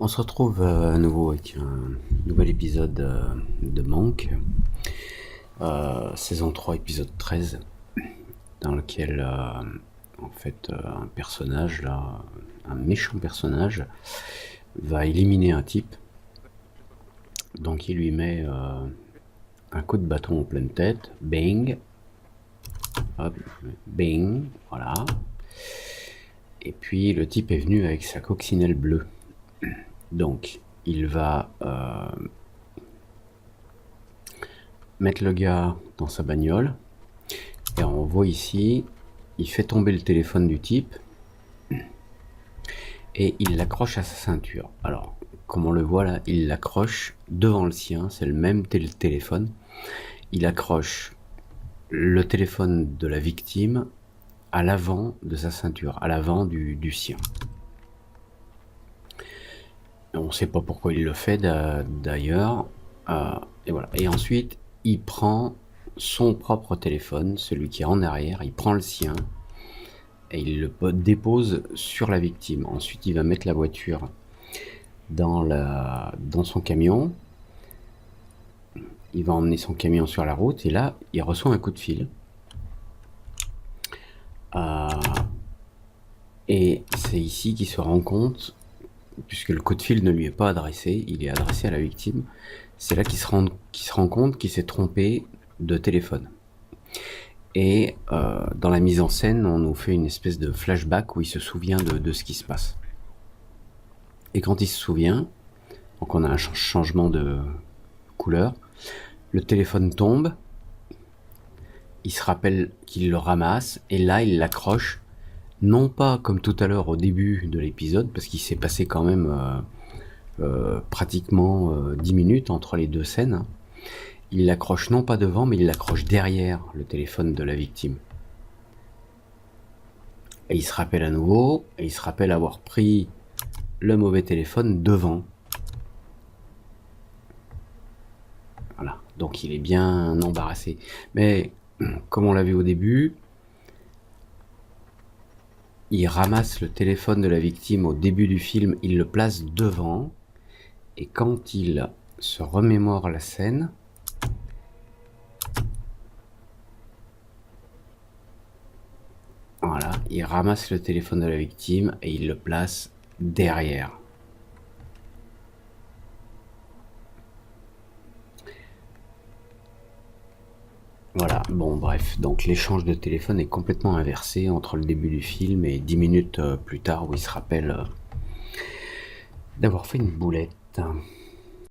On se retrouve à nouveau avec un nouvel épisode de Monk, saison 3, épisode 13, dans lequel un personnage, là, un méchant personnage, va éliminer un type. Donc il lui met un coup de bâton en pleine tête, bing, hop, bing, voilà. Et puis le type est venu avec sa coccinelle bleue. Donc il va mettre le gars dans sa bagnole, et on voit ici, il fait tomber le téléphone du type et il l'accroche à sa ceinture. Alors, comme on le voit là, il l'accroche devant le sien, c'est le même téléphone. Il accroche le téléphone de la victime à l'avant de sa ceinture, à l'avant du sien. On ne sait pas pourquoi il le fait d'ailleurs. Et voilà. Et ensuite, il prend son propre téléphone, celui qui est en arrière, il prend le sien et il le dépose sur la victime. Ensuite, il va mettre la voiture dans son camion. Il va emmener son camion sur la route et là, il reçoit un coup de fil. Et c'est ici qu'il se rend compte, puisque le coup de fil ne lui est pas adressé, il est adressé à la victime. C'est là qu'il se rend compte qu'il s'est trompé de téléphone. Et dans la mise en scène, on nous fait une espèce de flashback où il se souvient de ce qui se passe. Et quand il se souvient, donc on a un changement de couleur, le téléphone tombe, il se rappelle qu'il le ramasse, et là il l'accroche, non pas comme tout à l'heure au début de l'épisode, parce qu'il s'est passé quand même pratiquement 10 minutes entre les deux scènes. Il l'accroche non pas devant, mais il l'accroche derrière le téléphone de la victime. Et il se rappelle à nouveau, et il se rappelle avoir pris le mauvais téléphone devant. Voilà, donc il est bien embarrassé. Mais comme on l'a vu au début, il ramasse le téléphone de la victime au début du film, il le place devant, et quand il se remémore la scène, voilà, il ramasse le téléphone de la victime et il le place derrière. Voilà, bon bref, donc l'échange de téléphone est complètement inversé entre le début du film et 10 minutes plus tard où il se rappelle d'avoir fait une boulette.